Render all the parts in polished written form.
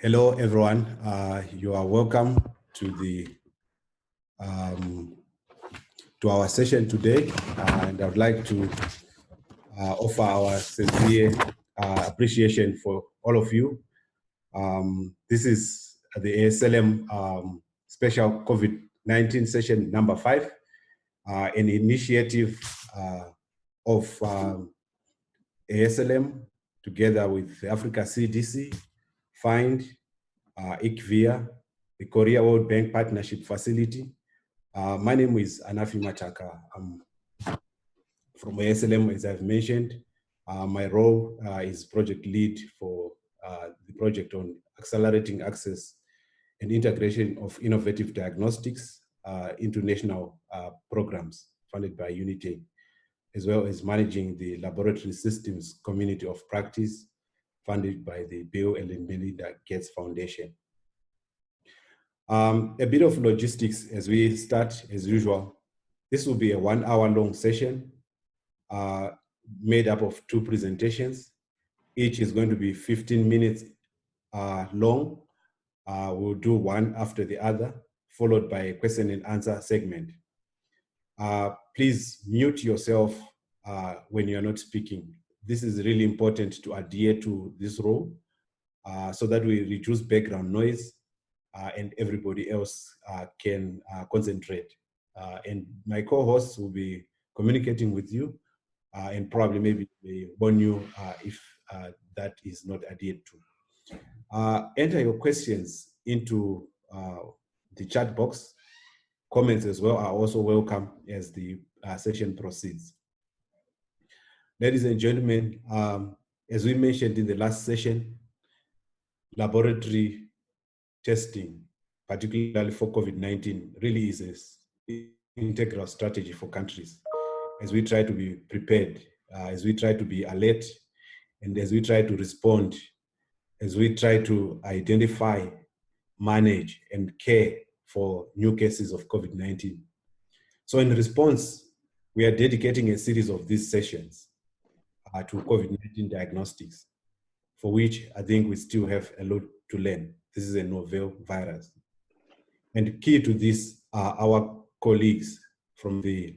Hello, everyone. You are welcome to our session today, and I would like to offer our sincere appreciation for all of you. This is the ASLM special COVID-19 session number 5, an initiative of ASLM together with the Africa CDC, FIND, IQVIA, the Korea World Bank Partnership Facility. My name is Anafi Machaka. I'm from ASLM, as I've mentioned. My role is project lead for the project on accelerating access and integration of innovative diagnostics into national programs funded by UNITAID, as well as managing the laboratory systems community of practice funded by the Bill and Melinda Gates Foundation. A bit of logistics as we start as usual. This will be a 1-hour-long session made up of 2 presentations. Each is going to be 15 minutes long. We'll do one after the other, followed by a question and answer segment. Please mute yourself when you're not speaking. This is really important to adhere to this rule so that we reduce background noise and everybody else can concentrate. And my co-hosts will be communicating with you and probably maybe they warn you if that is not adhered to. Enter your questions into the chat box. Comments as well are also welcome as the session proceeds. Ladies and gentlemen, as we mentioned in the last session, laboratory testing, particularly for COVID-19, really is an integral strategy for countries as we try to be prepared, as we try to be alert, and as we try to respond, as we try to identify, manage, and care for new cases of COVID-19. So in response, we are dedicating a series of these sessions to COVID-19 diagnostics, for which I think we still have a lot to learn. This is a novel virus. And key to this are our colleagues from the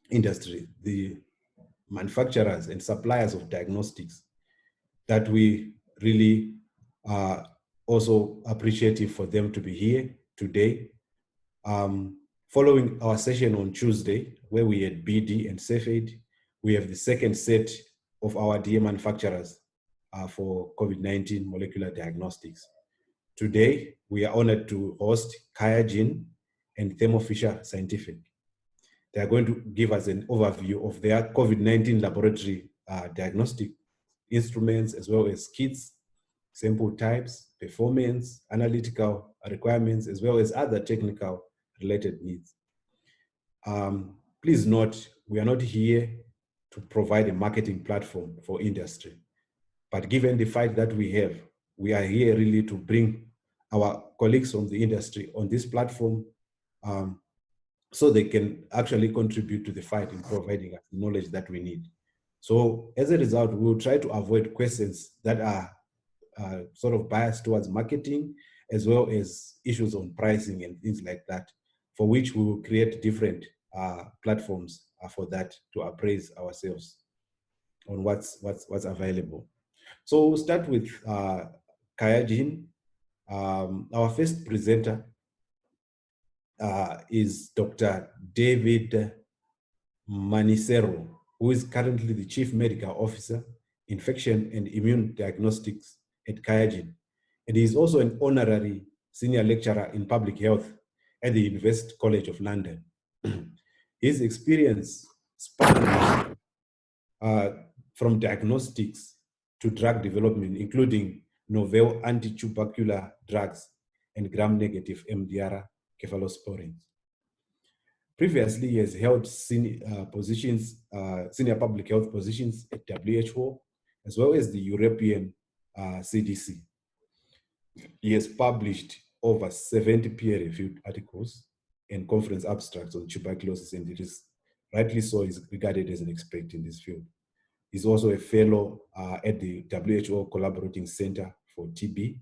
industry, the manufacturers and suppliers of diagnostics, that we really are also appreciative for them to be here today. Following our session on Tuesday, where we had BD and SafeAid, we have the second set of our DA manufacturers for COVID-19 molecular diagnostics. Today, we are honored to host QIAGEN and Thermo Fisher Scientific. They are going to give us an overview of their COVID-19 laboratory diagnostic instruments, as well as kits, sample types, performance, analytical requirements, as well as other technical related needs. Please note, we are not here to provide a marketing platform for industry, but given the fact that we are here really to bring our colleagues from the industry on this platform so they can actually contribute to the fight in providing us the knowledge that we need. So as a result, we'll try to avoid questions that are sort of biased towards marketing, as well as issues on pricing and things like that, for which we will create different platforms for that to appraise ourselves on what's available. So we'll start with QIAGEN. Our first presenter is Dr. Davide Manissero, who is currently the Chief Medical Officer, Infection and Immune Diagnostics at QIAGEN. And he is also an honorary senior lecturer in public health at the University College of London. His experience spans from diagnostics to drug development, including novel anti-tubercular drugs and gram-negative MDR cephalosporins. Previously, he has held senior public health positions at WHO, as well as the European CDC. He has published over 70 peer-reviewed articles and conference abstracts on tuberculosis, and it is rightly so is regarded as an expert in this field. He's also a fellow at the WHO Collaborating Center for TB,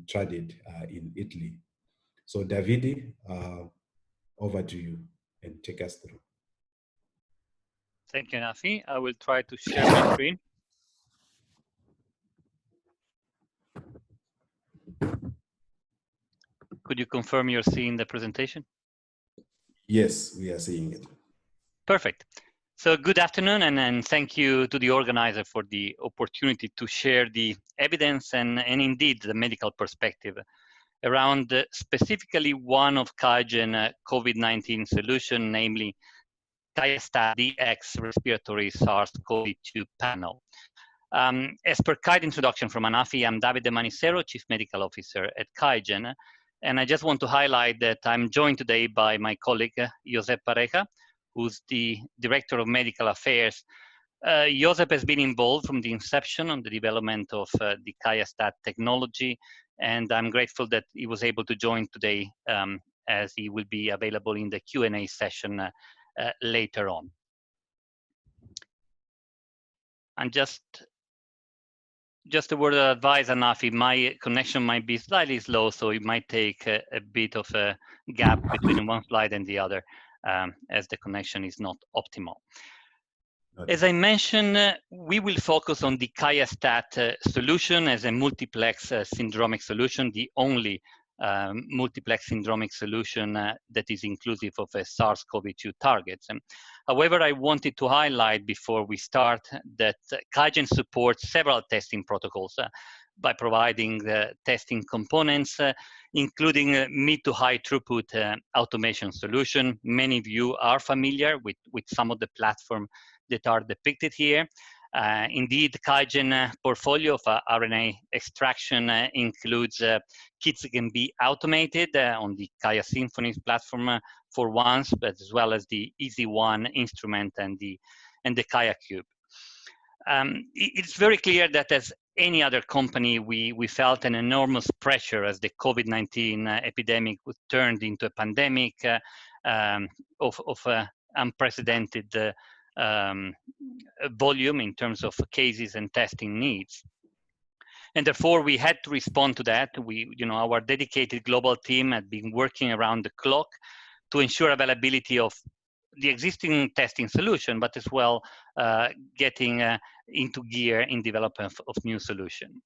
tried it in Italy. So Davide, over to you and take us through. Thank you, Nafi. I will try to share my screen. Could you confirm you're seeing the presentation? Yes, we are seeing it. Perfect. So good afternoon, and thank you to the organizer for the opportunity to share the evidence and indeed the medical perspective around specifically one of QIAGEN COVID-19 solution, namely QIAstat DX respiratory SARS-CoV-2 panel. As per kind introduction from Anafi, I'm Davide Manissero, Chief Medical Officer at QIAGEN, and I just want to highlight that I'm joined today by my colleague, Josep Pareja, who's the Director of Medical Affairs. Josep has been involved from the inception on the development of the QIAstat technology, and I'm grateful that he was able to join today as he will be available in the Q&A session later on. And just a word of advice, Anafi, my connection might be slightly slow, so it might take a bit of a gap between one slide and the other, as the connection is not optimal. As I mentioned, we will focus on the QIAstat solution as a multiplex syndromic solution, the only multiplex syndromic solution that is inclusive of a SARS-CoV-2 targets. However, I wanted to highlight before we start that QIAGEN supports several testing protocols by providing the testing components, including mid to high throughput automation solution. Many of you are familiar with some of the platform that are depicted here. Indeed, QIAGEN portfolio of RNA extraction includes kits that can be automated on the QIAsymphony platform for once, but as well as the EZ1 instrument and the QIAcube. It's very clear that as any other company, we felt an enormous pressure as the COVID-19 epidemic was turned into a pandemic of unprecedented volume in terms of cases and testing needs. And therefore, we had to respond to that. Our dedicated global team had been working around the clock to ensure availability of the existing testing solution, but as well getting into gear in development of new solution.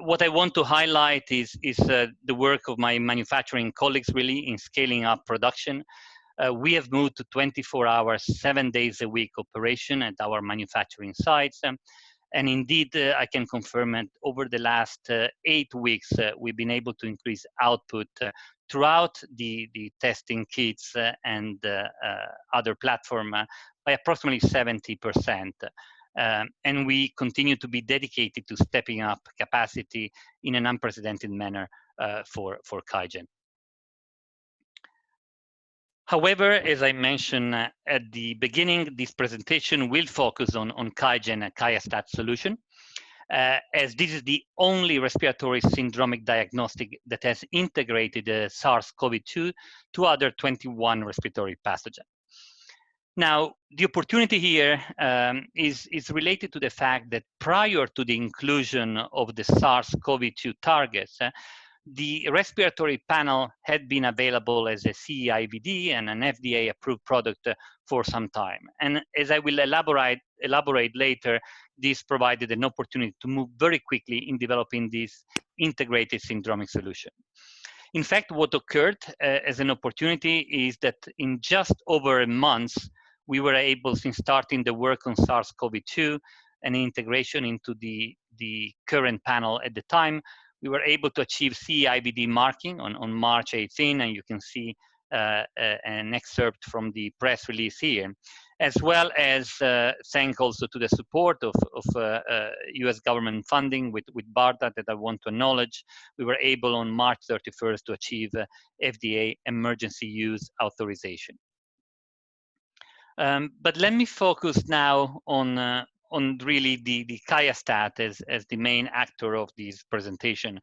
What I want to highlight is the work of my manufacturing colleagues really in scaling up production. We have moved to 24 hours, 7 days a week operation at our manufacturing sites. And indeed, I can confirm that over the last 8 weeks, we've been able to increase output throughout the testing kits and other platform by approximately 70%. And we continue to be dedicated to stepping up capacity in an unprecedented manner for QIAGEN. However, as I mentioned at the beginning, this presentation will focus on QIAGEN and QIAstat solution, as this is the only respiratory syndromic diagnostic that has integrated SARS-CoV-2 to other 21 respiratory pathogens. Now, the opportunity here is related to the fact that prior to the inclusion of the SARS-CoV-2 targets, the respiratory panel had been available as a CE-IVD and an FDA-approved product for some time. And as I will elaborate later, this provided an opportunity to move very quickly in developing this integrated syndromic solution. In fact, what occurred as an opportunity is that in just over a month, we were able, since starting the work on SARS-CoV-2 and integration into the current panel at the time, we were able to achieve CE-IVD marking on March 18, and you can see an excerpt from the press release here, as well as thank also to the support of US government funding with BARDA that I want to acknowledge. We were able on March 31st to achieve FDA emergency use authorization. But let me focus now on really the QIAstat as the main actor of this presentation.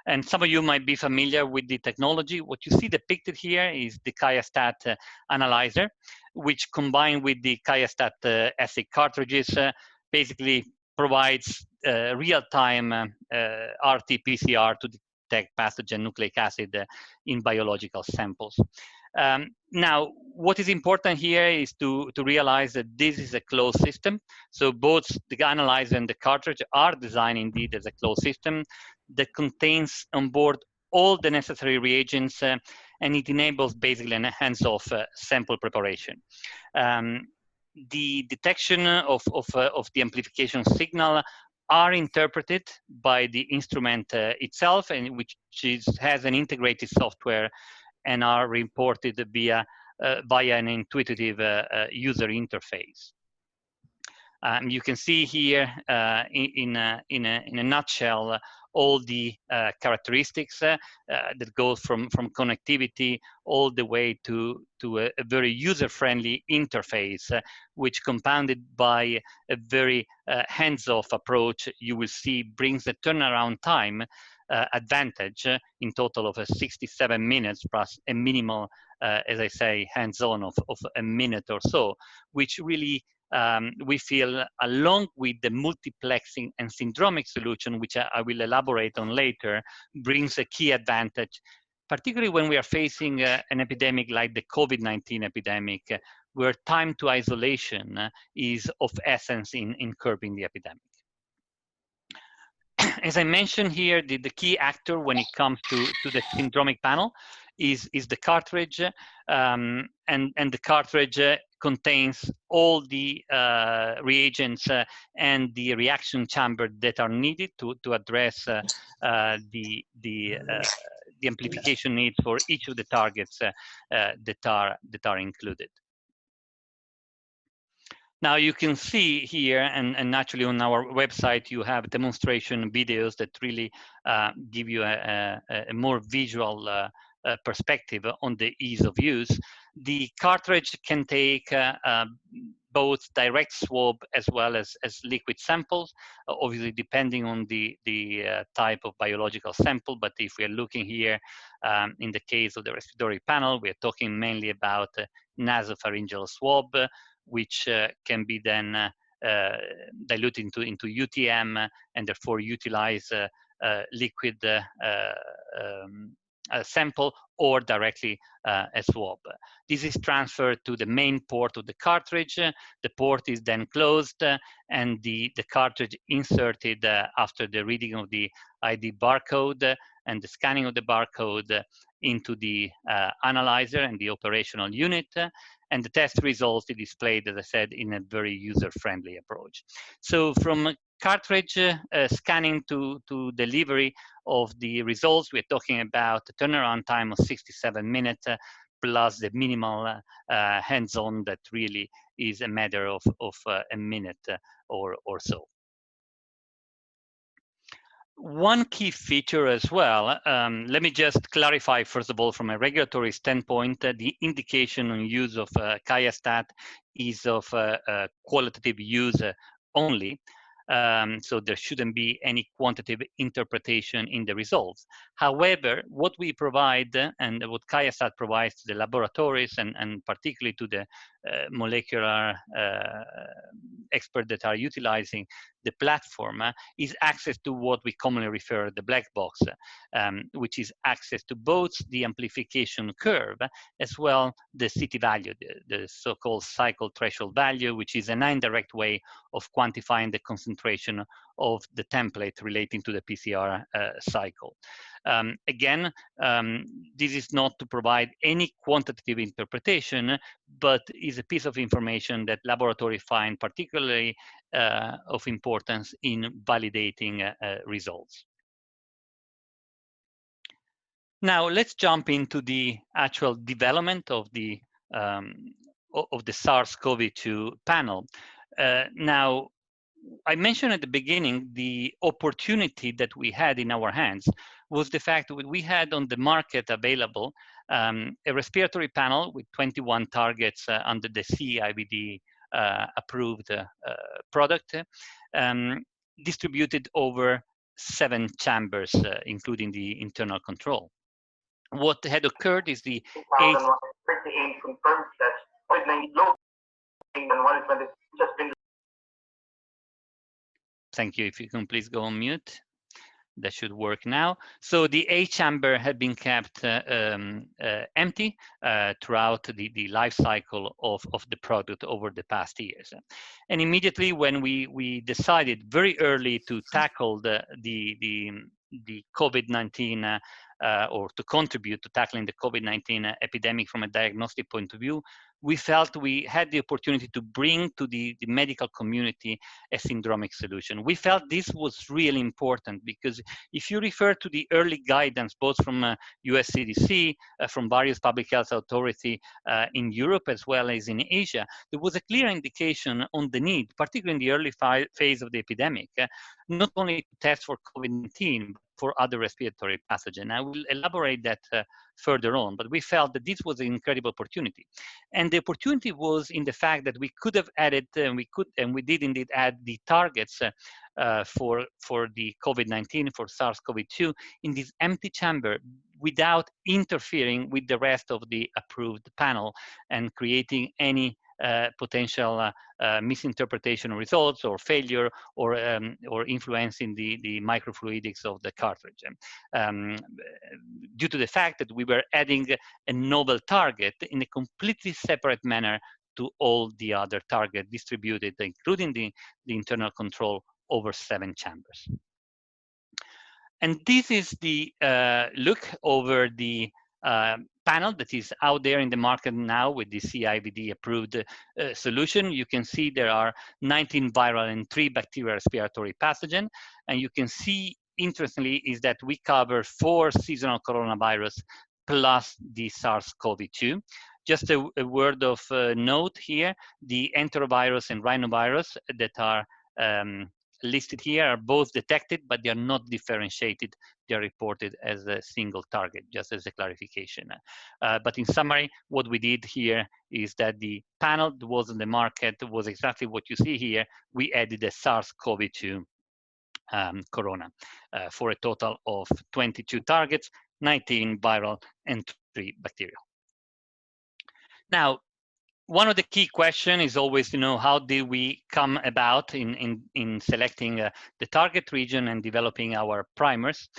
And some of you might be familiar with the technology. What you see depicted here is the QIAstat analyzer, which combined with the QIAstat assay cartridges basically provides real-time RT-PCR to detect pathogen nucleic acid in biological samples. Now, what is important here is to realize that this is a closed system. So both the analyzer and the cartridge are designed indeed as a closed system that contains on board all the necessary reagents, and it enables basically a hands-off sample preparation. The detection of the amplification signal are interpreted by the instrument itself, and which has an integrated software, and are reported via an intuitive user interface. You can see here in a nutshell all the characteristics that go from connectivity all the way to a very user-friendly interface, which compounded by a very hands-off approach, you will see brings the turnaround time advantage in total of 67 minutes plus a minimal, as I say, hands-on of a minute or so, which really we feel, along with the multiplexing and syndromic solution, which I will elaborate on later, brings a key advantage, particularly when we are facing an epidemic like the COVID-19 epidemic, where time to isolation is of essence in curbing the epidemic. As I mentioned here, the key actor when it comes to the syndromic panel is the cartridge, and the cartridge contains all the reagents and the reaction chamber that are needed to address the amplification needs for each of the targets that are included. Now you can see here, and naturally on our website, you have demonstration videos that really give you a more visual perspective on the ease of use. The cartridge can take both direct swab as well as liquid samples, obviously depending on the type of biological sample. But if we are looking here in the case of the respiratory panel, we are talking mainly about nasopharyngeal swab, which can be then diluted into UTM and therefore utilize liquid sample or directly a swab. This is transferred to the main port of the cartridge. The port is then closed and the cartridge inserted after the reading of the ID barcode and the scanning of the barcode into the analyzer and the operational unit. And the test results are displayed, as I said, in a very user-friendly approach. So from cartridge scanning to delivery of the results, we're talking about a turnaround time of 67 minutes plus the minimal hands-on that really is a matter of a minute or so. One key feature as well, let me just clarify, first of all, from a regulatory standpoint, the indication on use of QIAstat is of qualitative use only. So there shouldn't be any quantitative interpretation in the results. However, what we provide and what QIAstat provides to the laboratories and particularly to the molecular experts that are utilizing the platform is access to what we commonly refer to the black box, which is access to both the amplification curve as well the CT value, the so-called cycle threshold value, which is an indirect way of quantifying the concentration of the template relating to the PCR cycle. Again, this is not to provide any quantitative interpretation, but is a piece of information that laboratories find particularly of importance in validating results. Now let's jump into the actual development of the SARS-CoV-2 panel. Now, I mentioned at the beginning the opportunity that we had in our hands was the fact that we had on the market available a respiratory panel with 21 targets under the CIVD approved product, distributed over 7 chambers, including the internal control. What had occurred is the confirmed that COVID-19 low in 120 just been. Thank you. If you can please go on mute. That should work now. So the A chamber had been kept empty throughout the life cycle of the product over the past years. And immediately when we decided very early to tackle the COVID-19 or to contribute to tackling the COVID-19 epidemic from a diagnostic point of view, we felt we had the opportunity to bring to the medical community a syndromic solution. We felt this was really important because if you refer to the early guidance, both from US CDC, from various public health authorities in Europe as well as in Asia, there was a clear indication on the need, particularly in the early phase of the epidemic, not only to test for COVID-19, but for other respiratory pathogens. I will elaborate that further on, but we felt that this was an incredible opportunity. And the opportunity was in the fact that we could have added, and we did indeed add the targets for the COVID-19, for SARS-CoV-2 in this empty chamber without interfering with the rest of the approved panel and creating any potential misinterpretation of results or failure or influencing the microfluidics of the cartridge. Due to the fact that we were adding a novel target in a completely separate manner to all the other targets distributed, including the internal control over 7 chambers. And this is the look over the panel that is out there in the market now with the CIVD approved solution. You can see there are 19 viral and 3 bacterial respiratory pathogens. And you can see, interestingly, is that we cover 4 seasonal coronavirus plus the SARS-CoV-2. Just a word of note here, the enterovirus and rhinovirus that are listed here are both detected, but they are not differentiated. They are reported as a single target, just as a clarification. But in summary, what we did here is that the panel that was in the market was exactly what you see here. We added a SARS-CoV-2 corona for a total of 22 targets, 19 viral and 3 bacterial. Now, one of the key questions is always, how did we come about in selecting the target region and developing our primers?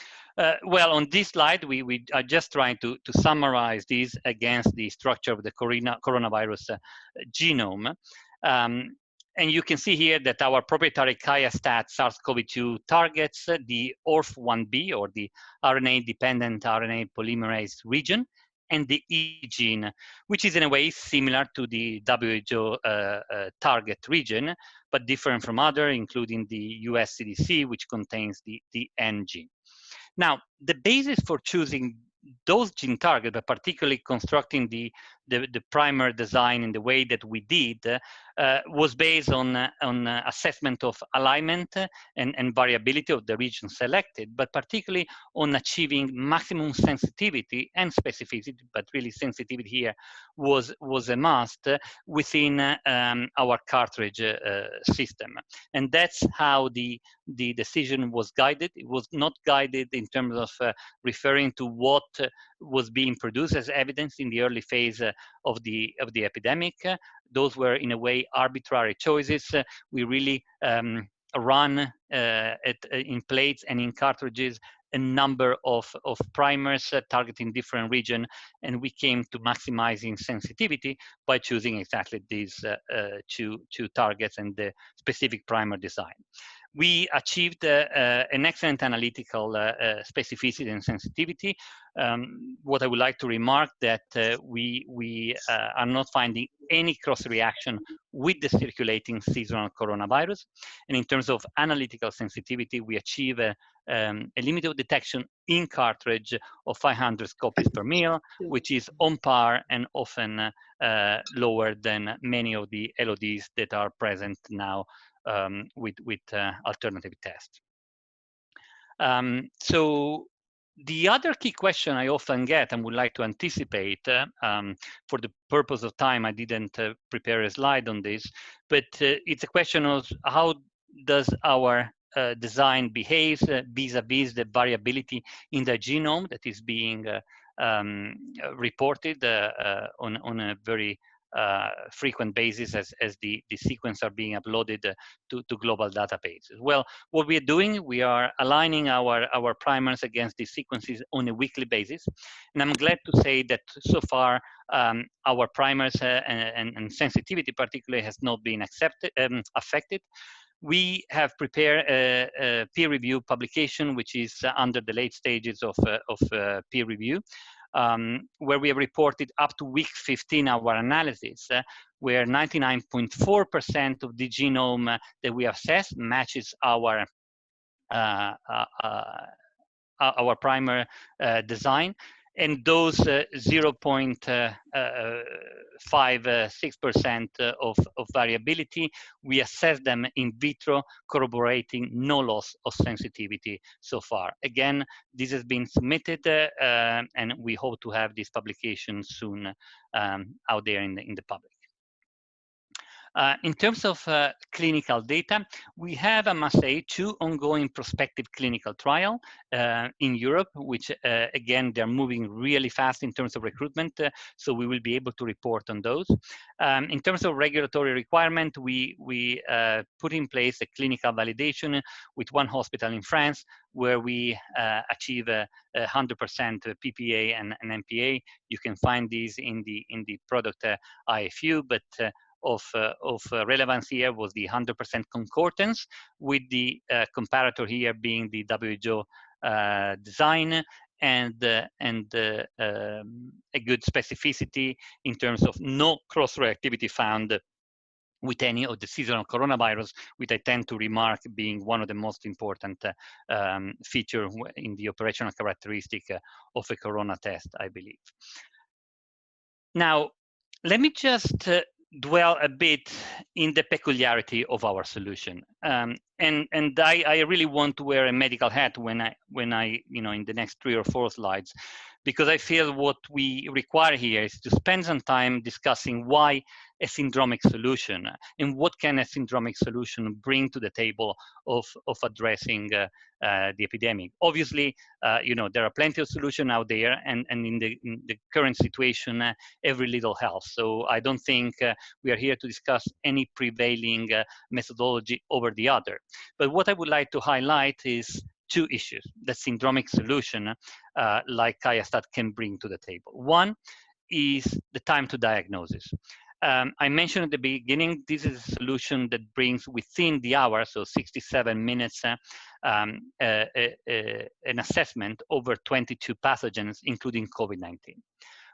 Well, on this slide, we are just trying to summarize this against the structure of the coronavirus genome. And you can see here that our proprietary QIAstat SARS-CoV-2 targets the ORF1b, or the RNA-dependent RNA polymerase region, and the E gene, which is in a way similar to the WHO target region, but different from other, including the US CDC, which contains the N gene. Now, the basis for choosing those gene targets, but particularly constructing the primer design in the way that we did, was based on assessment of alignment and variability of the region selected, but particularly on achieving maximum sensitivity and specificity, but really sensitivity here was a must within our cartridge system. And that's how the decision was guided. It was not guided in terms of referring to what was being produced as evidence in the early phase of the epidemic. Those were, in a way, arbitrary choices. We really run in plates and in cartridges a number of primers targeting different regions, and we came to maximizing sensitivity by choosing exactly these two targets and the specific primer design. We achieved an excellent analytical specificity and sensitivity. What I would like to remark that we are not finding any cross-reaction with the circulating seasonal coronavirus. And in terms of analytical sensitivity, we achieve a limit of detection in cartridge of 500 copies per mil, which is on par and often lower than many of the LODs that are present now with alternative tests. So the other key question I often get and would like to anticipate, for the purpose of time, I didn't prepare a slide on this, but it's a question of how does our design behave vis-a-vis the variability in the genome that is being reported on a very frequent basis as the sequence are being uploaded to global databases. Well, what we are doing, we are aligning our primers against these sequences on a weekly basis. And I'm glad to say that so far our primers and sensitivity particularly has not been affected. We have prepared a peer-reviewed publication, which is under the late stages of peer review, where we have reported up to week 15 our analysis, where 99.4% of the genome that we assessed matches our primer design, and those 0.56% of variability, we assess them in vitro, corroborating no loss of sensitivity so far. Again, this has been submitted, and we hope to have this publication soon out there in the public. In terms of clinical data, we have, I must say, 2 ongoing prospective clinical trials in Europe, which again, they're moving really fast in terms of recruitment, so we will be able to report on those. In terms of regulatory requirement, we put in place a clinical validation with 1 hospital in France, where we achieve 100% PPA and MPA. You can find these in the product IFU, but of relevance here was the 100% concordance, with the comparator here being the WHO design, and a good specificity in terms of no cross-reactivity found with any of the seasonal coronavirus, which I tend to remark being one of the most important features in the operational characteristic of a corona test, I believe. Now, let me just dwell a bit in the peculiarity of our solution, and I really want to wear a medical hat when I in the next 3 or 4 slides, because I feel what we require here is to spend some time discussing why a syndromic solution, and what can a syndromic solution bring to the table of addressing the epidemic. Obviously, there are plenty of solutions out there, and in the current situation, every little helps. So I don't think we are here to discuss any prevailing methodology over the other. But what I would like to highlight is 2 issues that syndromic solution like QIAstat can bring to the table. One is the time to diagnosis. I mentioned at the beginning, this is a solution that brings within the hour, so 67 minutes, an assessment over 22 pathogens, including COVID-19.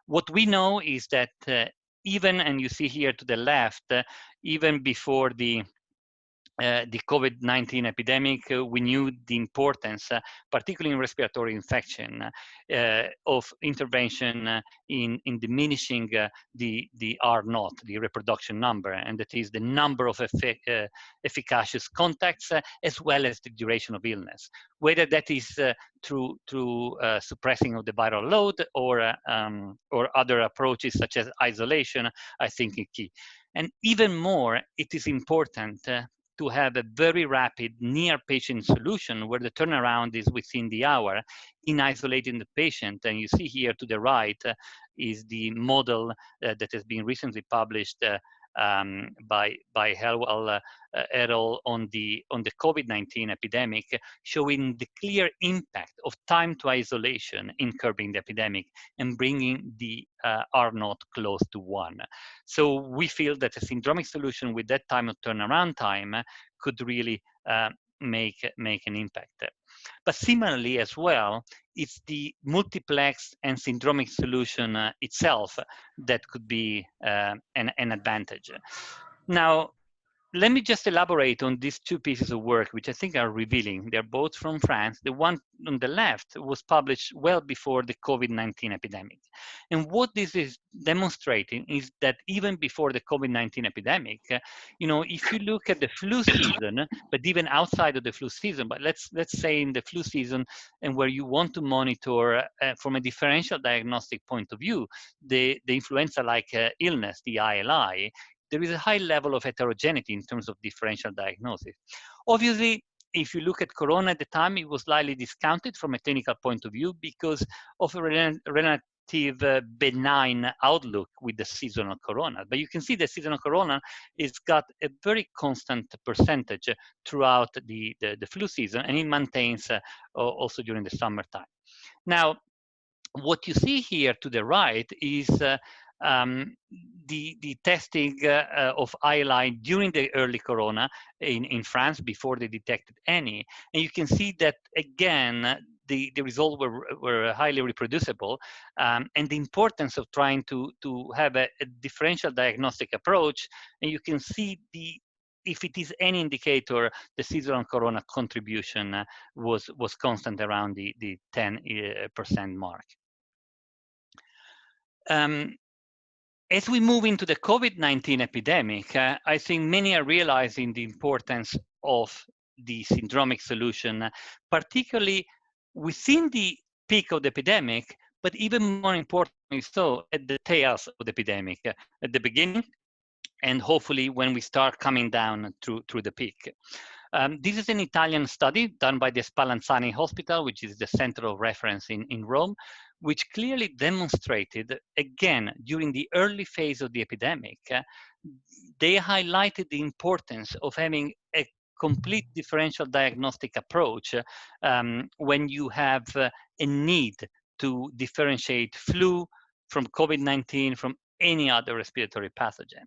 What we know is that even, and you see here to the left, even before the COVID-19 epidemic, we knew the importance, particularly in respiratory infection, of intervention in diminishing the R0, the reproduction number, and that is the number of efficacious contacts, as well as the duration of illness. Whether that is through suppressing of the viral load or other approaches such as isolation, I think is key. And even more, it is important to have a very rapid near patient solution where the turnaround is within the hour in isolating the patient. And you see here to the right is the model that has been recently published by Helwell et al. on the COVID-19 epidemic, showing the clear impact of time to isolation in curbing the epidemic and bringing the R0 close to 1. So we feel that a syndromic solution with that time of turnaround time could really make an impact. But similarly as well, it's the multiplex and syndromic solution itself that could be an advantage. Now, let me just elaborate on these 2 pieces of work, which I think are revealing. They're both from France. The one on the left was published well before the COVID-19 epidemic. And what this is demonstrating is that even before the COVID-19 epidemic, if you look at the flu season, but even outside of the flu season, but let's say in the flu season, and where you want to monitor from a differential diagnostic point of view, the influenza-like illness, the ILI, there is a high level of heterogeneity in terms of differential diagnosis. Obviously, if you look at corona at the time, it was slightly discounted from a clinical point of view because of a relatively relative benign outlook with the seasonal corona. But you can see the seasonal corona has got a very constant percentage throughout the flu season, and it maintains also during the summertime. Now, what you see here to the right is the testing of ILI during the early corona in France before they detected any. And you can see that, again, the results were highly reproducible, and the importance of trying to have a differential diagnostic approach. And you can see if it is any indicator, the seasonal corona contribution was constant around the 10% mark. As we move into the COVID-19 epidemic, I think many are realizing the importance of the syndromic solution, particularly within the peak of the epidemic, but even more importantly so at the tails of the epidemic, at the beginning, and hopefully when we start coming down through the peak. This is an Italian study done by the Spallanzani Hospital, which is the center of reference in Rome, which clearly demonstrated, again, during the early phase of the epidemic, they highlighted the importance of having a complete differential diagnostic approach when you have a need to differentiate flu from COVID-19 from any other respiratory pathogen.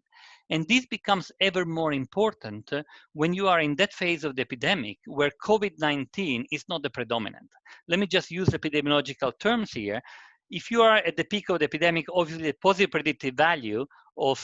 And this becomes ever more important when you are in that phase of the epidemic where COVID-19 is not the predominant. Let me just use epidemiological terms here. If you are at the peak of the epidemic, obviously the positive predictive value of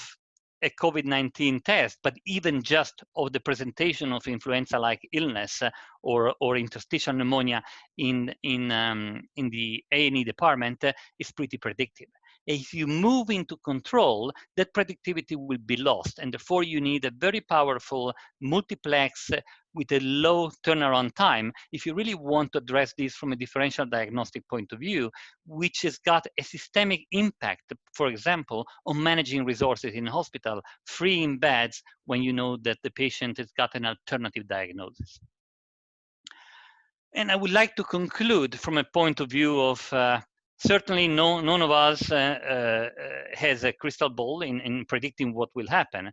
a COVID-19 test, but even just of the presentation of influenza-like illness or interstitial pneumonia in the A&E department is pretty predictive. If you move into control, that predictivity will be lost, and therefore you need a very powerful multiplex with a low turnaround time if you really want to address this from a differential diagnostic point of view, which has got a systemic impact, for example, on managing resources in hospital, freeing beds when you know that the patient has got an alternative diagnosis. And I would like to conclude from a point of view of certainly none of us has a crystal ball in predicting what will happen.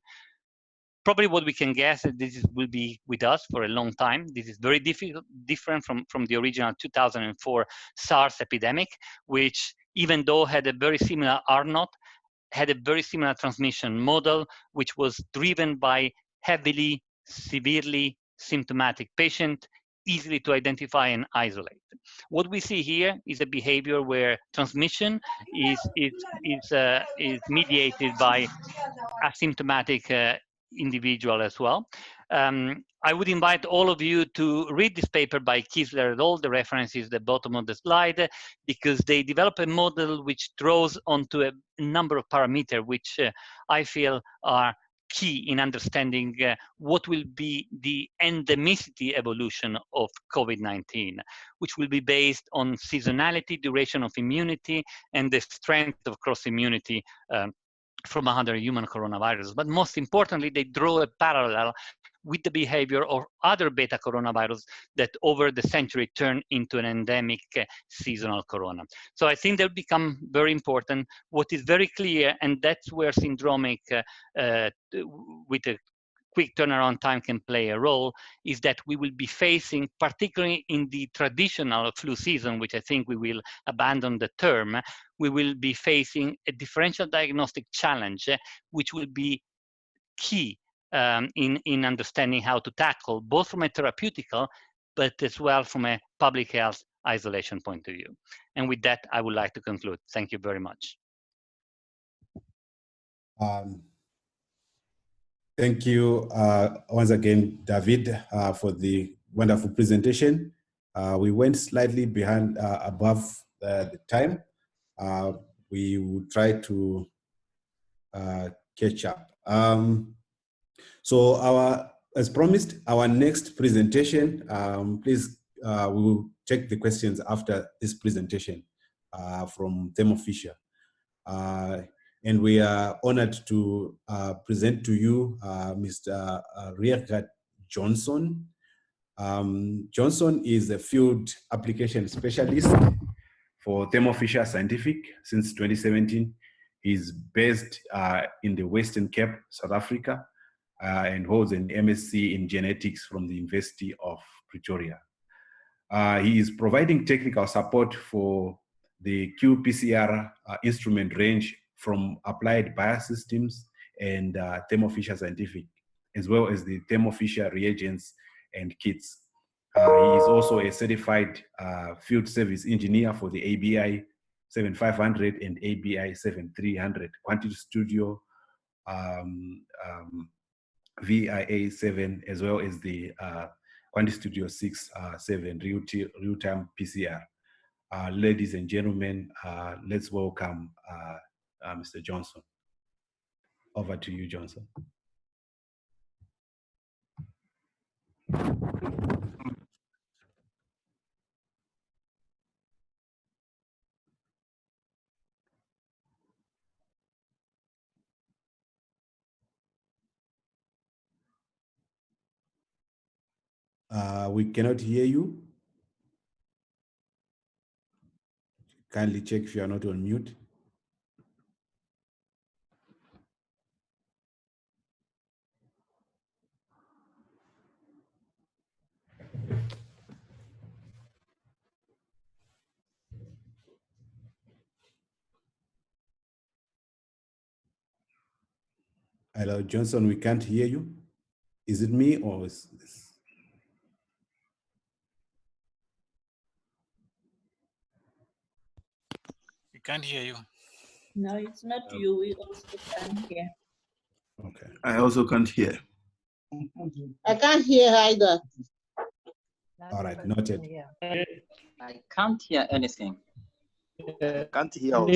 Probably what we can guess is this will be with us for a long time. This is very different from the original 2004 SARS epidemic, which even though had a very similar R0, had a very similar transmission model, which was driven by heavily, severely symptomatic patient, easily to identify and isolate. What we see here is a behavior where transmission is mediated by asymptomatic individual as well. I would invite all of you to read this paper by Kiesler et al. The reference is at the bottom of the slide, because they develop a model which draws onto a number of parameters which I feel are key in understanding what will be the endemicity evolution of COVID-19, which will be based on seasonality, duration of immunity, and the strength of cross-immunity from other human coronaviruses. But most importantly, they draw a parallel with the behavior of other beta coronavirus that over the century turn into an endemic seasonal corona. So I think they'll become very important. What is very clear, and that's where syndromic with a quick turnaround time can play a role, is that we will be facing, particularly in the traditional flu season, which I think we will abandon the term, we will be facing a differential diagnostic challenge, which will be key in understanding how to tackle, both from a therapeutical, but as well from a public health isolation point of view. And with that, I would like to conclude. Thank you very much. Thank you once again, David, for the wonderful presentation. We went slightly behind, above the time. We will try to catch up. So as promised, our next presentation, please, we will take the questions after this presentation from Thermo Fisher. And we are honored to present to you Mr. Riegardt Johnson. Johnson is a field application specialist for Thermo Fisher Scientific since 2017. He's based in the Western Cape, South Africa, and holds an MSc in genetics from the University of Pretoria. He is providing technical support for the qPCR instrument range from Applied Biosystems and Thermo Fisher Scientific, as well as the Thermo Fisher reagents and kits. He is also a certified field service engineer for the ABI 7500 and ABI 7300 Quantity Studio VIA 7, as well as the Quantity Studio 6.7 real-time PCR. Ladies and gentlemen, let's welcome Mr. Johnson. Over to you, Johnson. We cannot hear you. Kindly check if you are not on mute. Hello, Johnson, we can't hear you. Is it me or is this? We can't hear you. No, it's not you. We also can't hear. Okay. I also can't hear. I can't hear either. All right, noted. I can't hear anything. I can't hear also.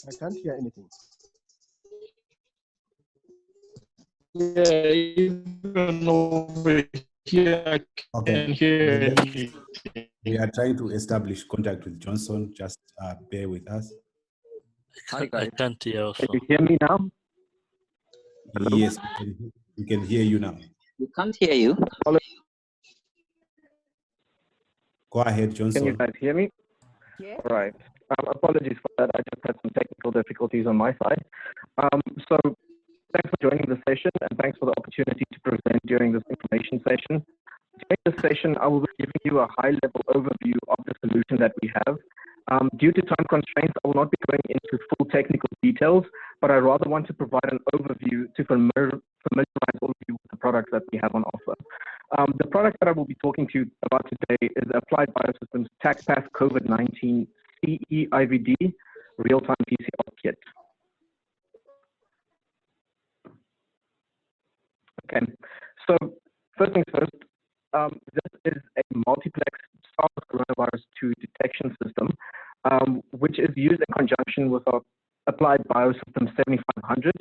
I can't hear anything. Yeah, even over here, I Okay. can hear anything. We are trying to establish contact with Johnson. Just bear with us. I can't hear also. Can you hear me now? Yes, we can hear you now. We can't hear you. Go ahead, Can Johnson. you guys hear me? Yeah. All right. Apologies for that. I just had some technical difficulties on my side. So thanks for joining the session and thanks for the opportunity to present during this information session. During this session, I will be giving you a high-level overview of the solution that we have. Due to time constraints, I will not be going into full technical details, but I rather want to provide an overview to familiarize all of you with the products that we have on offer. The product that I will be talking to you about today is Applied Biosystems TaqPath COVID-19 CE-IVD real-time PCR kit. Okay, so first things first, this is a multiplex SARS-CoV-2 detection system, which is used in conjunction with our Applied Biosystems 7500,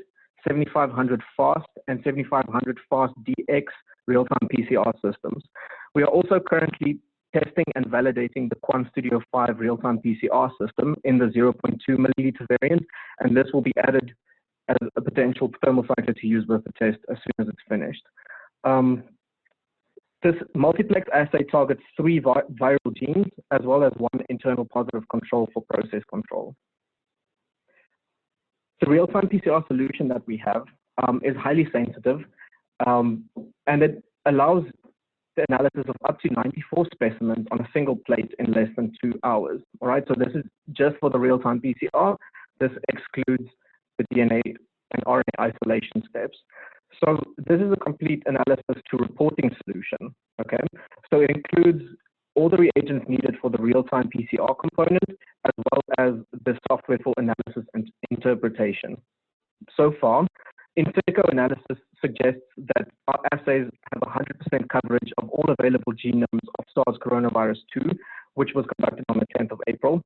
7500 Fast, and 7500 Fast DX real-time PCR systems. We are also currently testing and validating the QuantStudio 5 real-time PCR system in the 0.2 milliliter variant, and this will be added as a potential thermal cycler to use with the test as soon as it's finished. This multiplex assay targets 3 viral genes as well as 1 internal positive control for process control. The real-time PCR solution that we have is highly sensitive, and it allows the analysis of up to 94 specimens on a single plate in less than 2 hours. All right, so this is just for the real-time PCR. This excludes the DNA and RNA isolation steps. So this is a complete analysis to reporting solution, okay? So it includes all the reagents needed for the real-time PCR component, as well as the software for analysis and interpretation. So far, in silico analysis suggests that our assays have 100% coverage of all available genomes of SARS-CoV-2, which was conducted on the 10th of April.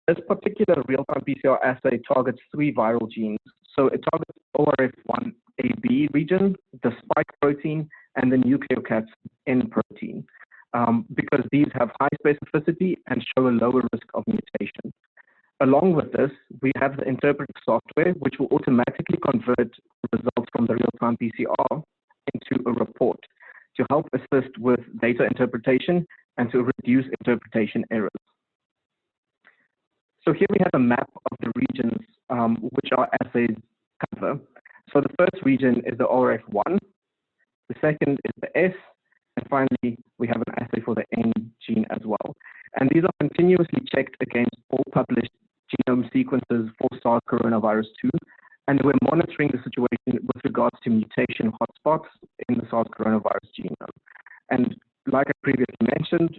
This particular real-time PCR assay targets 3 viral genes. So it targets ORF1AB region, the spike protein, and the nucleocapsid protein, because these have high specificity and show a lower risk of mutation. Along with this, we have the interpretive software, which will automatically convert results from the real-time PCR into a report to help assist with data interpretation and to reduce interpretation errors. So here we have a map of the regions which our assays cover. So the first region is the ORF1, the second is the S, and finally we have an assay for the N gene as well. And these are continuously checked against all published genome sequences for SARS coronavirus 2, and we're monitoring the situation with regards to mutation hotspots in the SARS coronavirus genome. And like I previously mentioned,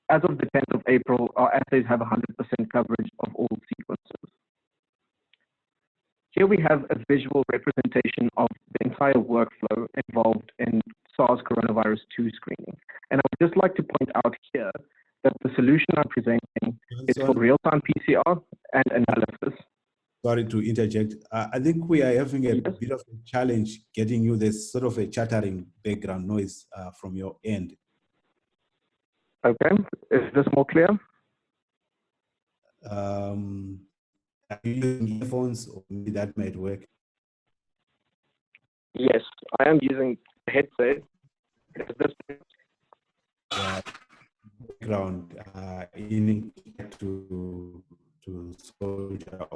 as of the 10th of April, our assays have 100% coverage of all sequences. Here we have a visual representation of the entire workflow involved in SARS coronavirus 2 screening. And I would just like to point out here that the solution I'm presenting is for real-time PCR and analysis. Sorry to interject. I think we are having a bit of a challenge getting you this sort of a chattering background noise from your end. Okay, is this more clear? Are you using earphones, or maybe that might work? Yes, I am using a headset. Is this background in to soldier.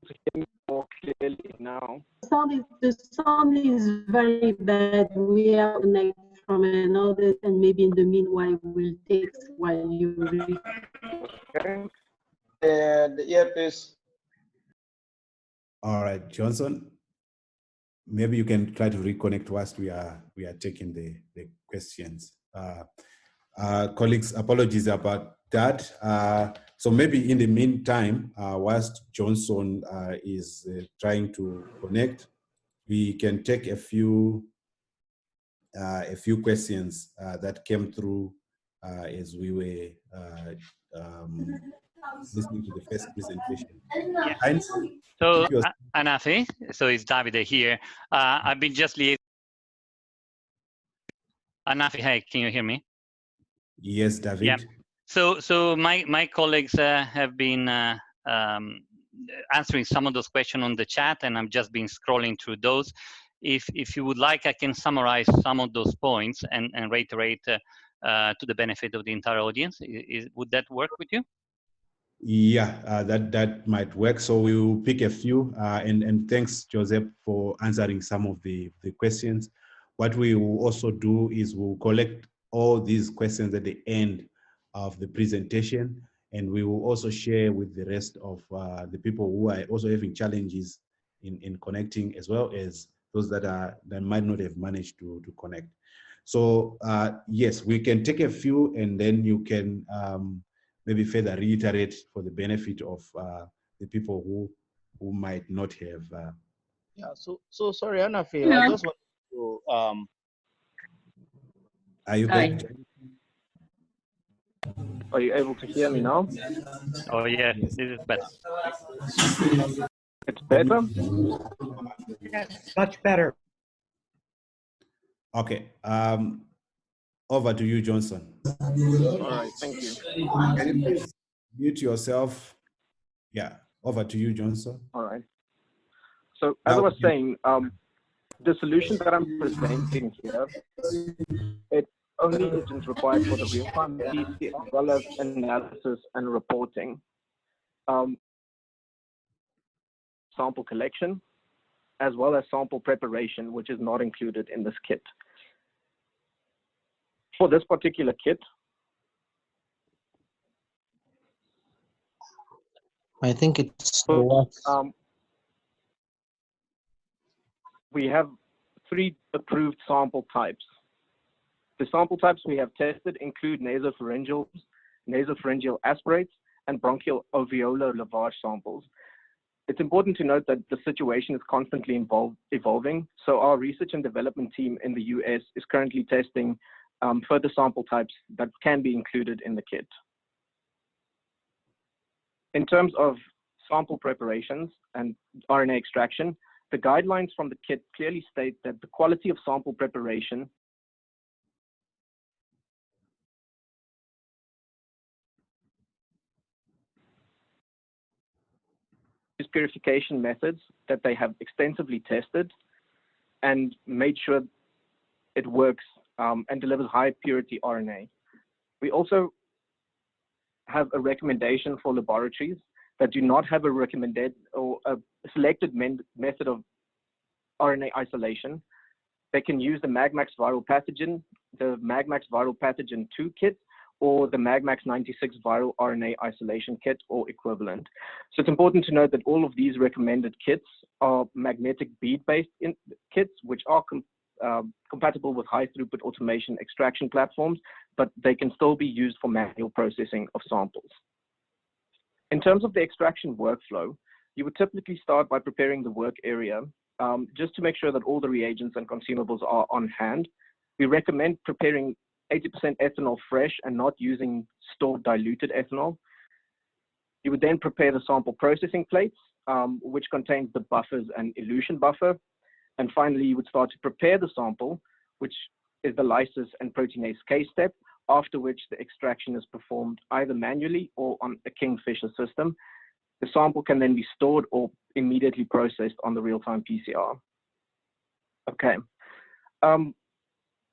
to hear me more clearly now? The sound is very bad. We are connected from another, and maybe in the meanwhile we'll take while you read. Okay. The earpiece. All right, Johnson. Maybe you can try to reconnect whilst we are taking the questions. Colleagues, apologies about that. So maybe in the meantime, whilst Johnson is trying to connect, we can take a few questions that came through as we were listening to the first presentation. Yeah. So, Anafi, so it's Davide here. I've been just liaising. Anafi, hey, can you hear me? Yes, David. Yeah. So my colleagues have been answering some of those questions on the chat, and I'm just been scrolling through those. If you would like, I can summarize some of those points and reiterate to the benefit of the entire audience. Would that work with you? Yeah, that might work. So we will pick a few, and thanks, Joseph, for answering some of the questions. What we will also do is we'll collect all these questions at the end of the presentation, and we will also share with the rest of the people who are also having challenges in connecting, as well as those that might not have managed to connect. So yes, we can take a few, and then you can maybe further reiterate for the benefit of the people who might not have. Yeah. So sorry, Anafi. I just want to. Are you back? Are you able to hear me now? Oh yeah, this is better. It's better? Yes, much better. Okay. Over to you, Johnson. All right, thank you. Can you please mute yourself? Yeah, over to you, Johnson. All right. So as I was saying, the solution that I'm presenting here, it only isn't required for the real-time PCR as well as analysis and reporting. Sample collection, as well as sample preparation, which is not included in this kit. For this particular kit, I think it's we have 3 approved sample types. The sample types we have tested include nasopharyngeal aspirates, and bronchial alveolar lavage samples. It's important to note that the situation is constantly evolving, so our research and development team in the US is currently testing further sample types that can be included in the kit. In terms of sample preparations and RNA extraction, the guidelines from the kit clearly state that the quality of sample preparation is purification methods that they have extensively tested and made sure it works and delivers high purity RNA. We also have a recommendation for laboratories that do not have a recommended or a selected method of RNA isolation. They can use the MagMax viral pathogen, the MagMax viral pathogen 2 kit, or the MagMax 96 viral RNA isolation kit or equivalent. So it's important to note that all of these recommended kits are magnetic bead-based kits, which are compatible with high throughput automation extraction platforms, but they can still be used for manual processing of samples. In terms of the extraction workflow, you would typically start by preparing the work area just to make sure that all the reagents and consumables are on hand. We recommend preparing 80% ethanol fresh and not using stored diluted ethanol. You would then prepare the sample processing plates, which contains the buffers and elution buffer. And finally, you would start to prepare the sample, which is the lysis and proteinase K step, after which the extraction is performed either manually or on a Kingfisher system. The sample can then be stored or immediately processed on the real-time PCR. Okay.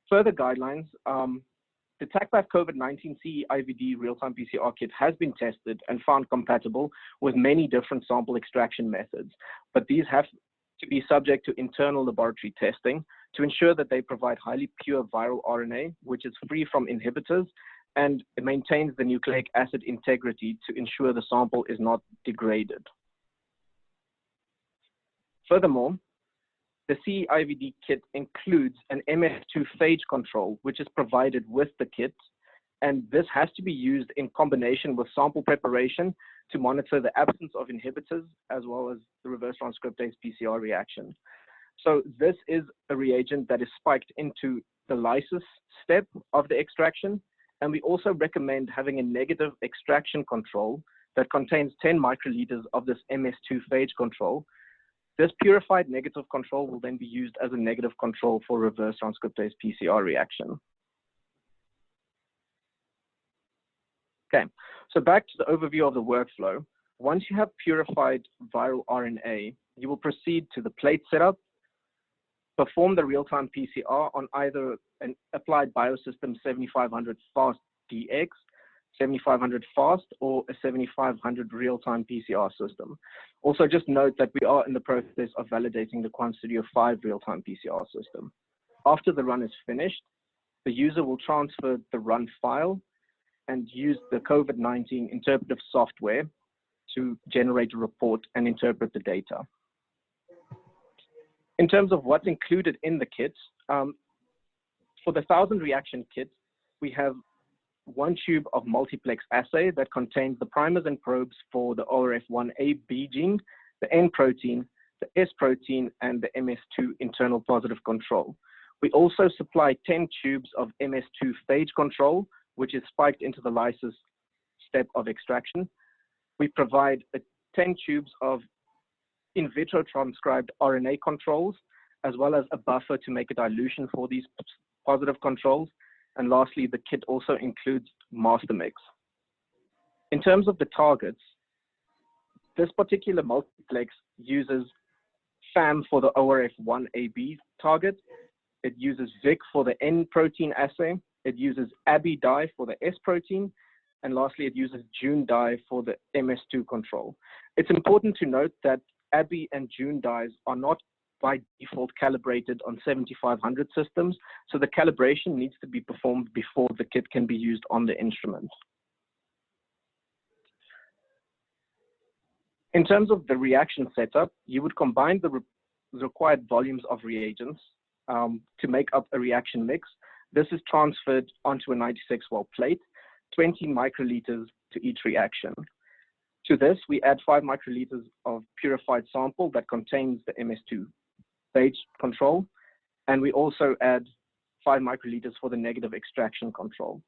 Further guidelines, the TACPAT COVID-19 CE-IVD real-time PCR kit has been tested and found compatible with many different sample extraction methods, but these have to be subject to internal laboratory testing to ensure that they provide highly pure viral RNA, which is free from inhibitors, and it maintains the nucleic acid integrity to ensure the sample is not degraded. Furthermore, the CE-IVD kit includes an MS2 phage control, which is provided with the kit, and this has to be used in combination with sample preparation to monitor the absence of inhibitors as well as the reverse transcriptase PCR reaction. So this is a reagent that is spiked into the lysis step of the extraction, and we also recommend having a negative extraction control that contains 10 microliters of this MS2 phage control. This purified negative control will then be used as a negative control for reverse transcriptase PCR reaction. Okay, so back to the overview of the workflow. Once you have purified viral RNA, you will proceed to the plate setup, perform the real-time PCR on either an applied biosystem 7500 fast DX, 7500 fast, or a 7500 real-time PCR system. Also, just note that we are in the process of validating the QuantStudio 5 real-time PCR system. After the run is finished, the user will transfer the run file and use the COVID-19 interpretive software to generate a report and interpret the data. In terms of what's included in the kit, for the 1000 reaction kit, we have 1 tube of multiplex assay that contains the primers and probes for the ORF1a-B gene, the N protein, the S protein, and the MS2 internal positive control. We also supply 10 tubes of MS2 phage control, which is spiked into the lysis step of extraction. We provide 10 tubes of in vitro transcribed RNA controls, as well as a buffer to make a dilution for these positive controls. And lastly, the kit also includes master mix. In terms of the targets, this particular multiplex uses FAM for the ORF1a-B target. It uses VIC for the N protein assay. It uses ABI dye for the S protein. And lastly, it uses June dye for the MS2 control. It's important to note that ABI and June dyes are not by default calibrated on 7500 systems, so the calibration needs to be performed before the kit can be used on the instrument. In terms of the reaction setup, you would combine the required volumes of reagents to make up a reaction mix. This is transferred onto a 96-well plate, 20 microliters to each reaction. To this, we add 5 microliters of purified sample that contains the MS2 phage control, and we also add 5 microliters for the negative extraction control.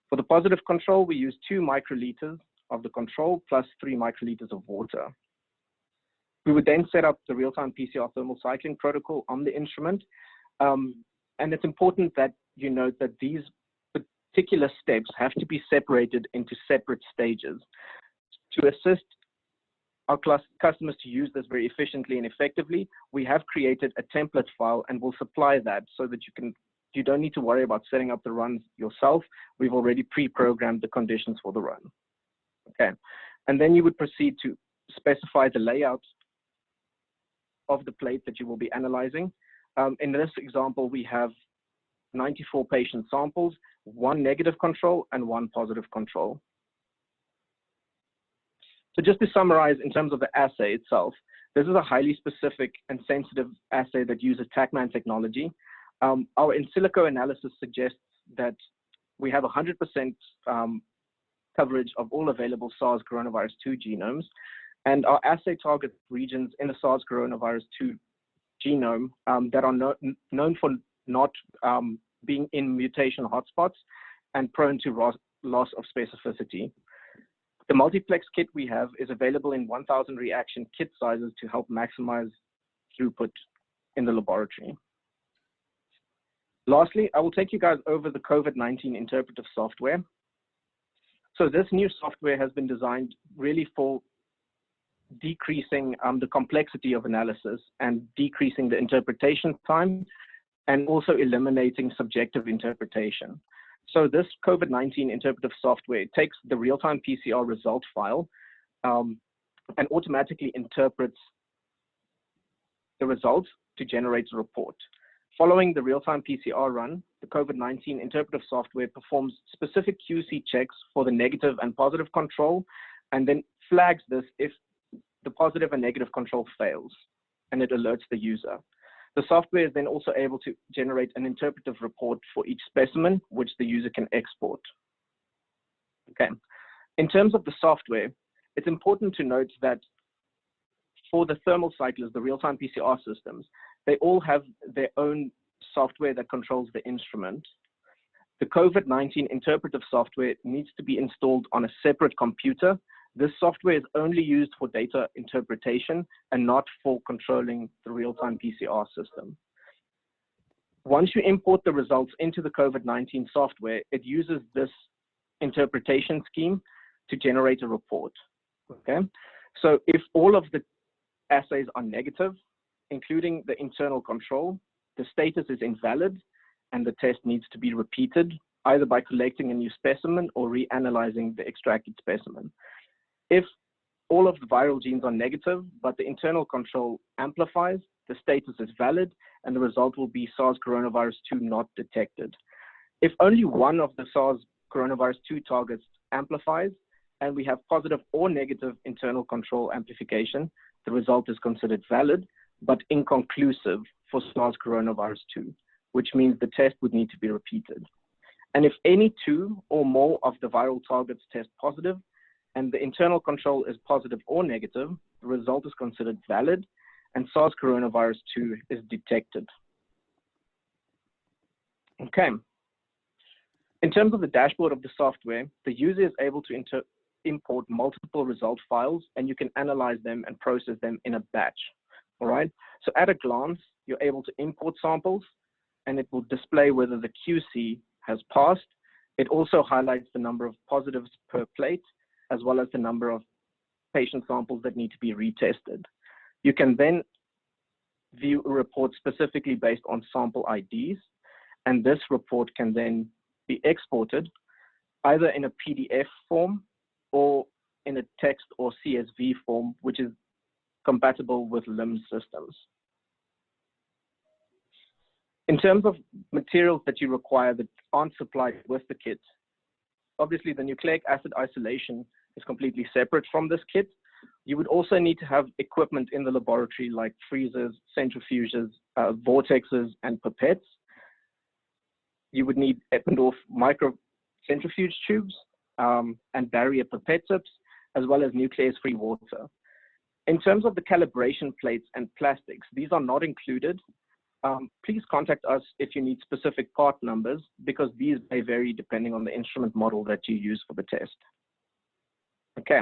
For the positive control, we use 2 microliters of the control plus 3 microliters of water. We would then set up the real-time PCR thermal cycling protocol on the instrument, and it's important that you note that these particular steps have to be separated into separate stages. To assist our customers to use this very efficiently and effectively, we have created a template file and will supply that so that you can you don't need to worry about setting up the runs yourself. We've already pre-programmed the conditions for the run. Okay, and then you would proceed to specify the layout of the plate that you will be analyzing. In this example, we have 94 patient samples, 1 negative control and 1 positive control. So just to summarize in terms of the assay itself, this is a highly specific and sensitive assay that uses TaqMan technology. Our in silico analysis suggests that we have 100% coverage of all available SARS coronavirus 2 genomes, and our assay targets regions in the SARS coronavirus 2 genome that are known for not being in mutation hotspots and prone to loss of specificity. The multiplex kit we have is available in 1,000 reaction kit sizes to help maximize throughput in the laboratory. Lastly, I will take you guys over the COVID-19 interpretive software. So this new software has been designed really for decreasing the complexity of analysis and decreasing the interpretation time, and also eliminating subjective interpretation. So this COVID-19 interpretive software takes the real-time PCR result file and automatically interprets the results to generate a report. Following the real-time PCR run, the COVID-19 interpretive software performs specific QC checks for the negative and positive control, and then flags this if the positive and negative control fails, and it alerts the user. The software is then also able to generate an interpretive report for each specimen, which the user can export. Okay. In terms of the software, it's important to note that for the thermal cyclers, the real-time PCR systems, they all have their own software that controls the instrument. The COVID-19 interpretive software needs to be installed on a separate computer. This software is only used for data interpretation and not for controlling the real-time PCR system. Once you import the results into the COVID-19 software, it uses this interpretation scheme to generate a report. Okay, so if all of the assays are negative, including the internal control, the status is invalid and the test needs to be repeated, either by collecting a new specimen or reanalyzing the extracted specimen. If all of the viral genes are negative, but the internal control amplifies, the status is valid, and the result will be SARS coronavirus 2 not detected. If only one of the SARS coronavirus 2 targets amplifies, and we have positive or negative internal control amplification, the result is considered valid, but inconclusive for SARS coronavirus 2, which means the test would need to be repeated. And if any 2 or more of the viral targets test positive, and the internal control is positive or negative, the result is considered valid, and SARS coronavirus 2 is detected. Okay. In terms of the dashboard of the software, the user is able to import multiple result files, and you can analyze them and process them in a batch. All right. So at a glance, you're able to import samples, and it will display whether the QC has passed. It also highlights the number of positives per plate, as well as the number of patient samples that need to be retested. You can then view a report specifically based on sample IDs, and this report can then be exported either in a PDF form or in a text or CSV form, which is compatible with LIMS systems. In terms of materials that you require that aren't supplied with the kit, obviously the nucleic acid isolation is completely separate from this kit. You would also need to have equipment in the laboratory like freezers, centrifuges, vortexes, and pipettes. You would need Eppendorf microcentrifuge tubes and barrier pipette tips, as well as nucleus-free water. In terms of the calibration plates and plastics, these are not included. Please contact us if you need specific part numbers, because these may vary depending on the instrument model that you use for the test. Okay.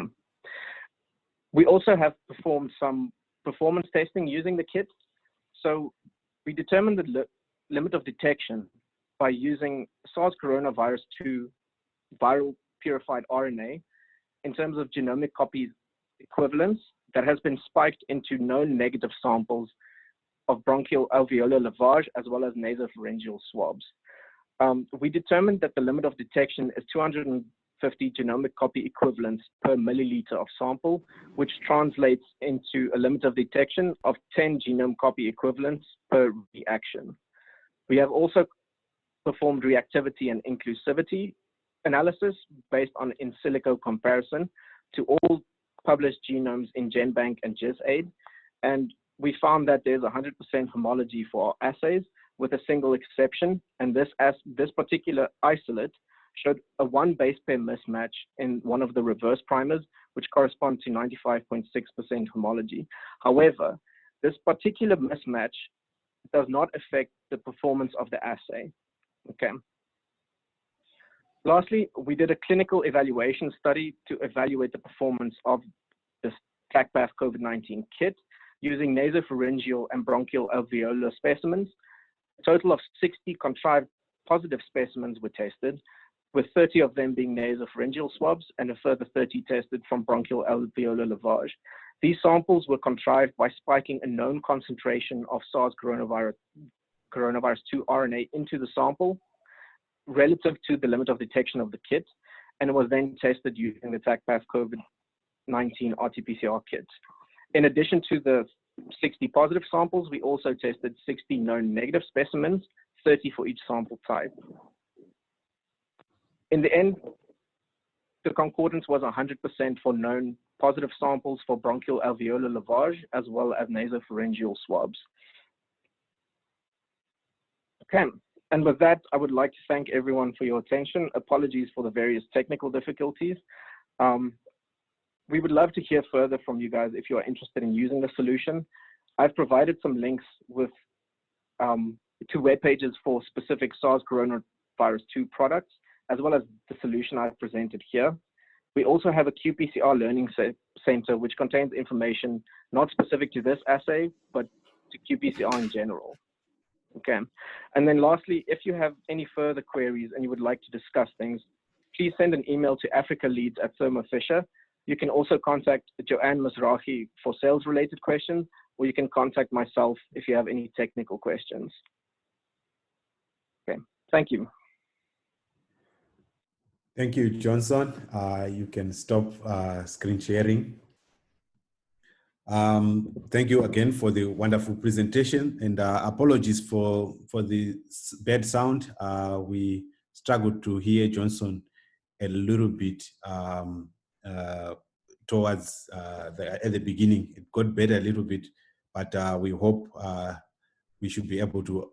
We also have performed some performance testing using the kit. So we determined the limit of detection by using SARS coronavirus 2 viral purified RNA in terms of genomic copies equivalence that has been spiked into known negative samples of bronchial alveolar lavage as well as nasopharyngeal swabs. We determined that the limit of detection is 250 genomic copy equivalents per milliliter of sample, which translates into a limit of detection of 10 genome copy equivalents per reaction. We have also performed reactivity and inclusivity analysis based on in silico comparison to all published genomes in GenBank and GISAID, and we found that there's 100% homology for our assays with a single exception, and this particular isolate showed a 1 base pair mismatch in one of the reverse primers, which correspond to 95.6% homology. However, this particular mismatch does not affect the performance of the assay. Okay. Lastly, we did a clinical evaluation study to evaluate the performance of this TaqPath COVID-19 kit using nasopharyngeal and bronchial alveolar specimens. A total of 60 contrived positive specimens were tested, with 30 of them being nasopharyngeal swabs and a further 30 tested from bronchial alveolar lavage. These samples were contrived by spiking a known concentration of SARS coronavirus 2 RNA into the sample relative to the limit of detection of the kit, and it was then tested using the TaqPath COVID-19 RT-PCR kit. In addition to the 60 positive samples, we also tested 60 known negative specimens, 30 for each sample type. In the end, the concordance was 100% for known positive samples for bronchial alveolar lavage as well as nasopharyngeal swabs. Okay, and with that, I would like to thank everyone for your attention. Apologies for the various technical difficulties. We would love to hear further from you guys if you are interested in using the solution. I've provided some links with to web pages for specific SARS coronavirus 2 products, as well as the solution I've presented here. We also have a qPCR learning center, which contains information not specific to this assay, but to qPCR in general. Okay, and then lastly, if you have any further queries and you would like to discuss things, please send an email to africaleads@Thermo Fisher. You can also contact Joanne Mizrahi for sales-related questions, or you can contact myself if you have any technical questions. Okay, thank you. Thank you, Johnson. You can stop screen sharing. Thank you again for the wonderful presentation, and apologies for the bad sound. We struggled to hear Johnson a little bit towards at the beginning. It got better a little bit, but we hope we should be able to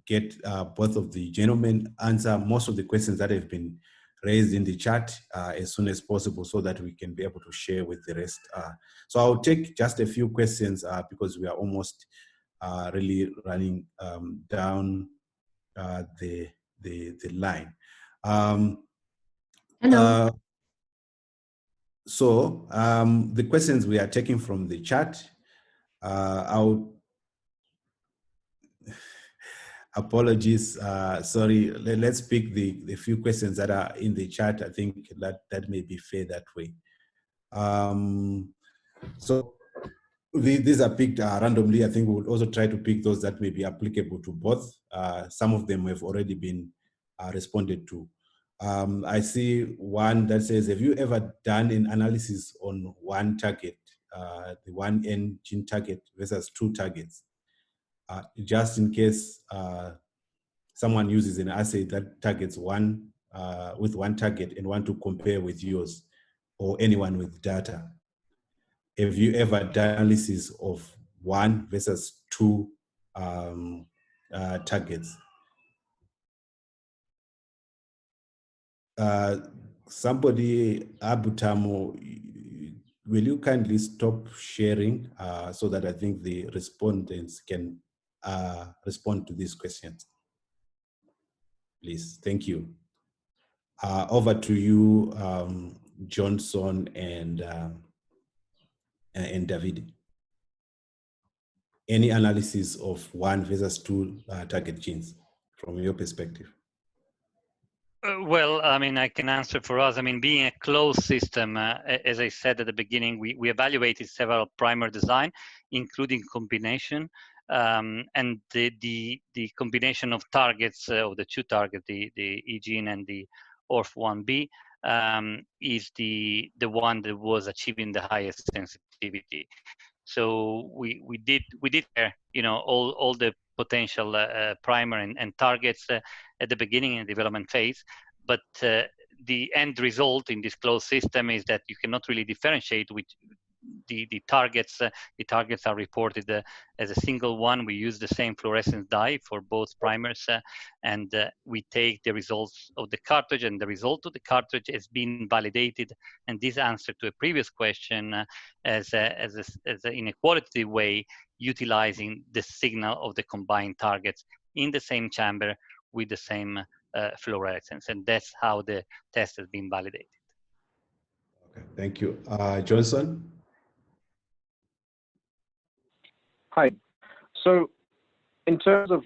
get both of the gentlemen answer most of the questions that have been raised in the chat as soon as possible, so that we can be able to share with the rest. So I'll take just a few questions because we are almost really running down the line. Hello. So the questions we are taking from the chat, apologies, sorry, let's pick the few questions that are in the chat. I think that may be fair that way. So these are picked randomly. I think we will also try to pick those that may be applicable to both. Some of them have already been responded to. I see one that says, have you ever done an analysis on one target, the 1N gene target versus 2 targets? Just in case someone uses an assay that targets one with one target and want to compare with yours or anyone with data. Have you ever done analysis of 1 versus 2 targets? Somebody, Abutamo, will you kindly stop sharing so that I think the respondents can respond to these questions? Please, thank you. Over to you, Johnson and Davide. Any analysis of 1 versus 2 target genes from your perspective? Well, I mean, I can answer for us. I mean, being a closed system, as I said at the beginning, we evaluated several primer design, including combination. and the combination of targets, of the two targets, the E gene and the ORF1b, is the one that was achieving the highest sensitivity. So we did all the potential primer and targets at the beginning in the development phase, but the end result in this closed system is that you cannot really differentiate which the targets. The targets are reported as a single one. We use the same fluorescence dye for both primers, and we take the results of the cartridge, and the result of the cartridge has been validated. And this answer to a previous question as in a qualitative way, utilizing the signal of the combined targets in the same chamber with the same fluorescence, and that's how the test has been validated. Okay, thank you. Johnson? Hi. So in terms of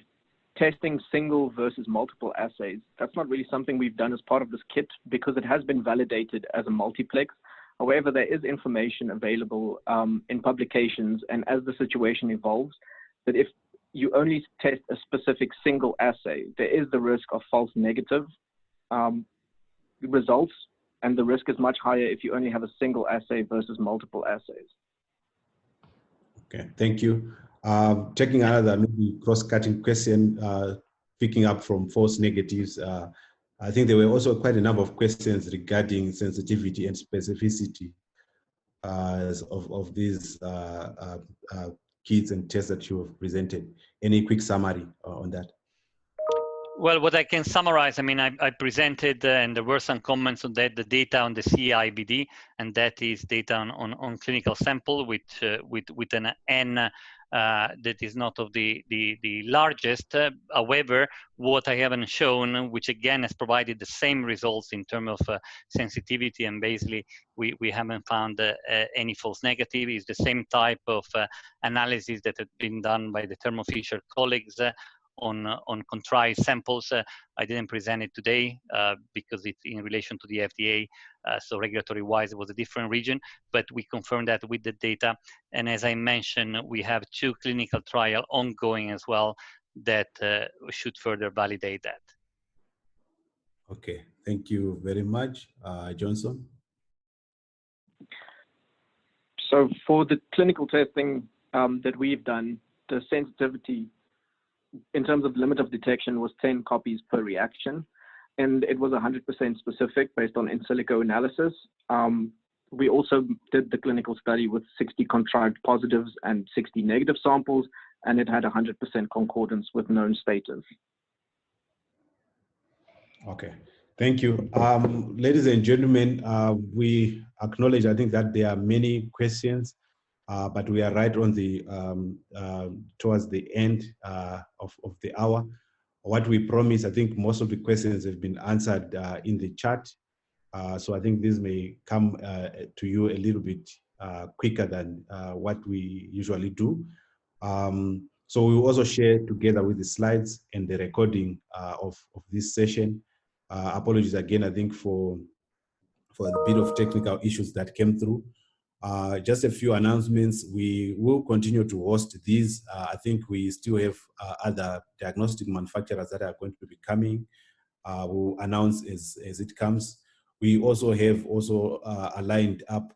testing single versus multiple assays, that's not really something we've done as part of this kit because it has been validated as a multiplex. However, there is information available in publications, and as the situation evolves, that if you only test a specific single assay, there is the risk of false negative results, and the risk is much higher if you only have a single assay versus multiple assays. Okay, thank you. Taking another maybe cross-cutting question, picking up from false negatives, I think there were also quite a number of questions regarding sensitivity and specificity of these kits and tests that you have presented. Any quick summary on that? Well, what I can summarize, I mean, I presented, and there were some comments on that, the data on the CIBD, and that is data on clinical sample with an N that is not of the largest. However, what I haven't shown, which again has provided the same results in terms of sensitivity, and basically we haven't found any false negative, is the same type of analysis that had been done by the Thermo Fisher colleagues on contrived samples. I didn't present it today because it's in relation to the FDA, so regulatory-wise it was a different region, but we confirmed that with the data. And as I mentioned, we have 2 clinical trials ongoing as well that should further validate that. Okay, thank you very much. Johnson? So for the clinical testing that we've done, the sensitivity in terms of limit of detection was 10 copies per reaction, and it was 100% specific based on in silico analysis. We also did the clinical study with 60 contrived positives and 60 negative samples, and it had 100% concordance with known status. Okay, thank you. Ladies and gentlemen, we acknowledge, I think, that there are many questions, but we are right on the towards the end of the hour. What we promised, I think most of the questions have been answered in the chat. So I think this may come to you a little bit quicker than what we usually do. So we will also share together with the slides and the recording of this session. Apologies again, I think, for the bit of technical issues that came through. Just a few announcements. We will continue to host these. I think we still have other diagnostic manufacturers that are going to be coming. We'll announce as it comes. We also have aligned up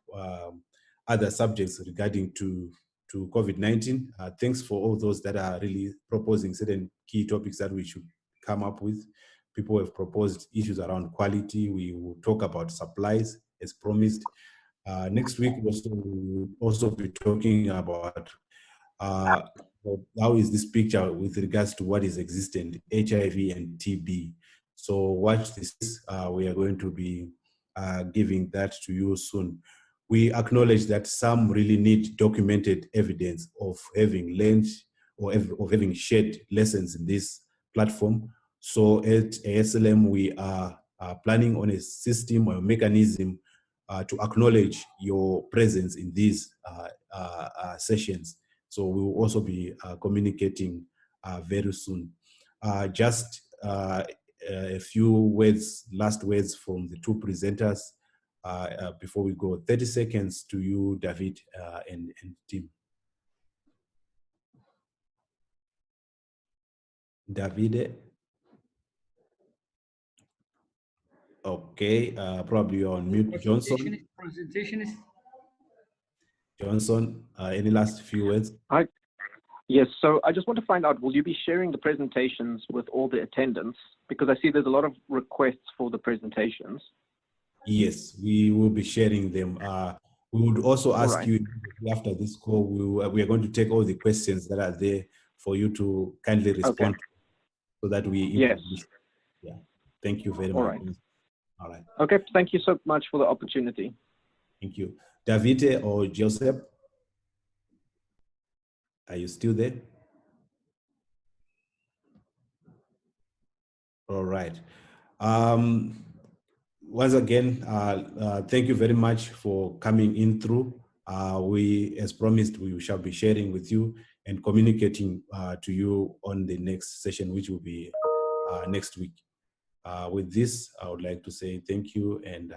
other subjects regarding to COVID-19. Thanks for all those that are really proposing certain key topics that we should come up with. People have proposed issues around quality. We will talk about supplies as promised. Next week, we'll also be talking about how is this picture with regards to what is existent, HIV and TB. So watch this. We are going to be giving that to you soon. We acknowledge that some really need documented evidence of having learned or of having shared lessons in this platform. So at ASLM, we are planning on a system or a mechanism to acknowledge your presence in these sessions. So we will also be communicating very soon. Just a few words, last words from the 2 presenters before we go. 30 seconds to you, David and Tim. Davide? Okay, probably you're on mute. Johnson? Johnson, any last few words? Hi. Yes, so I just want to find out, will you be sharing the presentations with all the attendants? Because I see there's a lot of requests for the presentations. Yes, we will be sharing them. We would also ask right. you after this call, we are going to take all the questions that are there for you to kindly respond Okay. so that we Yes. Yeah. Thank you very All much. right. All right. Okay, thank you so much for the opportunity. Thank you. Davide or Joseph, are you still there? All right. Once again, thank you very much for coming in through. We, as promised, we shall be sharing with you and communicating to you on the next session, which will be next week. With this, I would like to say thank you and